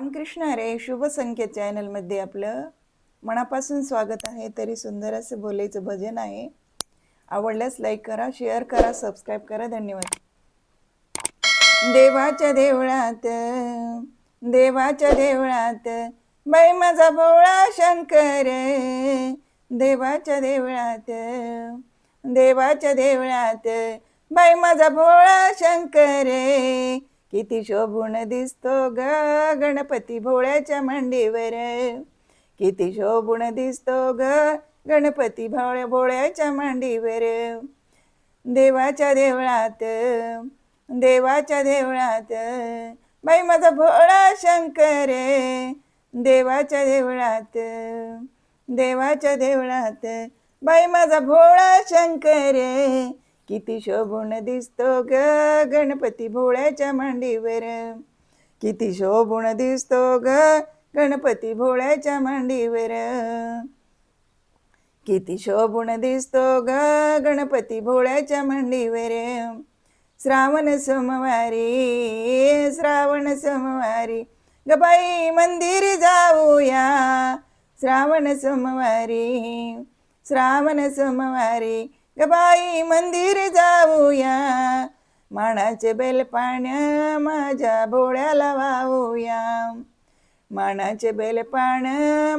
रामकृष्ण हरे. शुभ संकेत चॅनलमध्ये आपलं मनापासून स्वागत आहे. तरी सुंदर असं बोलायचं भजन आहे. आवडल्यास लाईक करा, शेअर करा, सबस्क्राईब करा. धन्यवाद. देवाच्या देवळात, देवाच्या देवळात बाई माझा भोळा शंकर. देवाच्या देवळात, देवाच्या देवळात बाई माझा भोळा शंकर. किती शोभून दिसतो ग गणपती भोळ्याच्या मांडीवर. किती शोभून दिसतो ग गणपती भोळ्याच्या मांडीवर. देवाच्या देवळात, देवाच्या देवळात बाई माझा भोळा शंकर. देवाच्या देवळात, देवाच्या देवळात बाई माझा भोळा शंकर. किती शोभून दिसतो ग गणपती भोळ्याच्या मांडीवर. किती शोभून दिसतो ग गणपती भोळ्याच्या मांडीवर. किती शोभून दिसतो ग गणपती भोळ्याच्या मांडीवर. श्रावण सोमवारी, श्रावण सोमवारी ग बाई मंदिर जाऊया. श्रावण सोमवारी, श्रावण सोमवारी ग बाई मंदिर जाऊया. मानाचे बेल पाण्या माझ्या भोळ्याला वाहूया. मानाचे बेल पान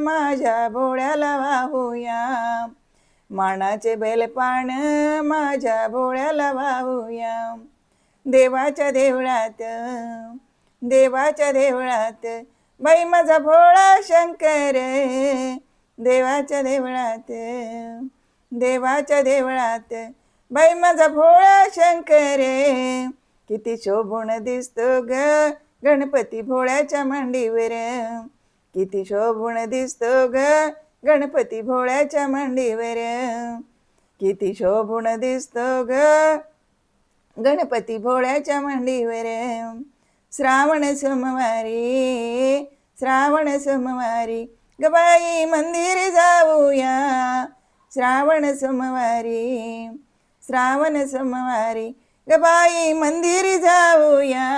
माझ्या भोळ्याला वाहूया. मानाचे बेल पान माझ्या भोळ्याला वाहूया. देवाच्या देवळात, देवाच्या देवळात बाई माझा भोळा शंकर. देवाच्या देवळात, देवाच्या देवळात बाई माझा भोळा शंकर. किती शोभून दिसतो ग गणपती भोळ्याच्या मांडीवर. किती शोभून दिसतो ग गणपती भोळ्याच्या मांडीवर. किती शोभून दिसतो ग गणपती भोळ्याच्या मांडीवर. श्रावण सोमवारी, श्रावण सोमवारी ग बाई मंदिर जाऊया. श्रावण सोमवारी, श्रावण सोमवारी ग बाई मंदिर जाऊया.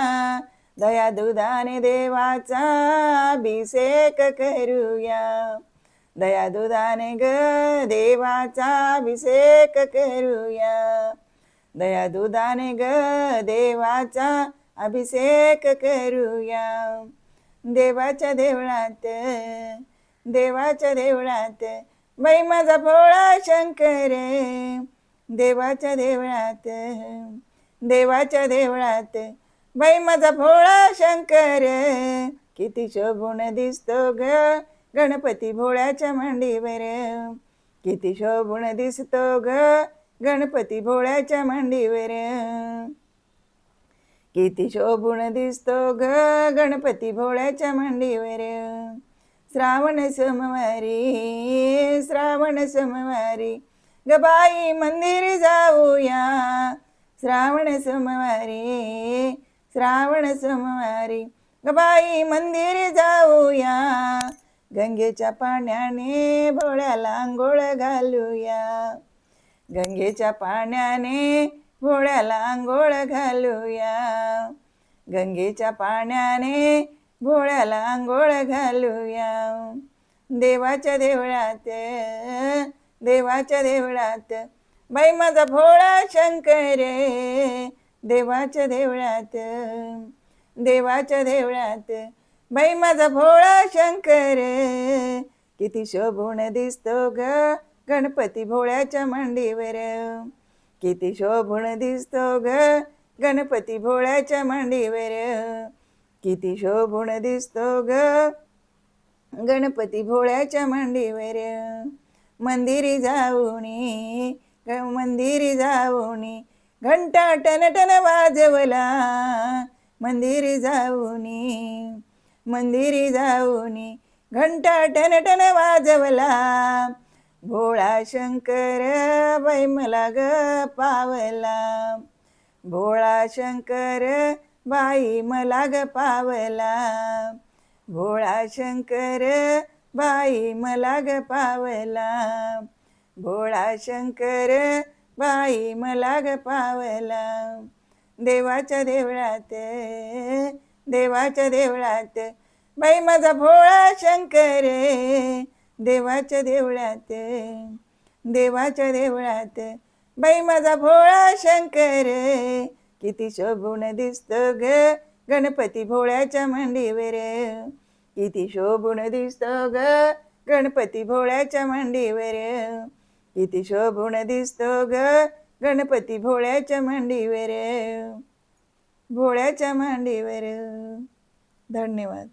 दया दुधाने देवाचा अभिषेक करूया. दया दुधाने ग देवाचा अभिषेक करूया. दया दुधाने ग देवाचा अभिषेक करूया. देवाच्या देवळात, देवाच्या देवळात बाई माझा भोळा शंकर. देवाच्या देवळात, देवाच्या देवळात बाई माझा भोळा शंकर. किती शोभून दिसतो ग गणपती भोळ्याच्या मांडीवर. किती शोभून दिसतो ग गणपती भोळ्याच्या मांडीवर. किती शोभून दिसतो ग गणपती भोळ्याच्या मांडीवर. श्रावण सोमवारी, श्रावण सोमवारी ग बाई मंदिर जाऊया. श्रावण सोमवारी, श्रावण सोमवारी ग बाई मंदिर जाऊया. गंगेच्या पाण्याने भोळ्याला आंघोळ घालूया. गंगेच्या पाण्याने भोळ्याला आंघोळ घालूया. गंगेच्या पाण्याने भोळ्याला आंघोळ घालूया. देवाच्या देवळात, देवाच्या देवळात बाई माझा भोळा शंकर. देवाच्या देवळात, देवाच्या देवळात बाई माझा भोळा शंकर. किती शोभून दिसतो ग गणपती भोळ्याच्या मांडीवर. किती शोभून दिसतो ग गणपती भोळ्याच्या मांडीवर. किती शोभून दिसतो ग गणपती भोळ्याच्या मांडीवर. मंदिरी जाऊनी, मंदिरी जाऊनी घंटा टनटन वाजवला. मंदिरी जाऊनी, मंदिरी जाऊनी घंटा टनटन वाजवला. भोळा शंकर बाई मला ग पावला. भोळा शंकर बाई मला ग पावला. भोळा शंकर बाई मला ग पावला. भोळा शंकर बाई मला ग पावला. देवाच्या देवळात, देवाच्या देवळात बाई माझा भोळा शंकर देवाच्या देवळात, देवाच्या देवळात, बाई माझा भोळा शंकर किती शोभून दिसतो ग गणपती भोळ्याच्या मांडीवर, किती शोभून दिसतो ग गणपती भोळ्याच्या मांडीवर, किती शोभून दिसतो ग गणपती भोळ्याच्या मांडीवर, भोळ्याच्या मांडीवर. धन्यवाद.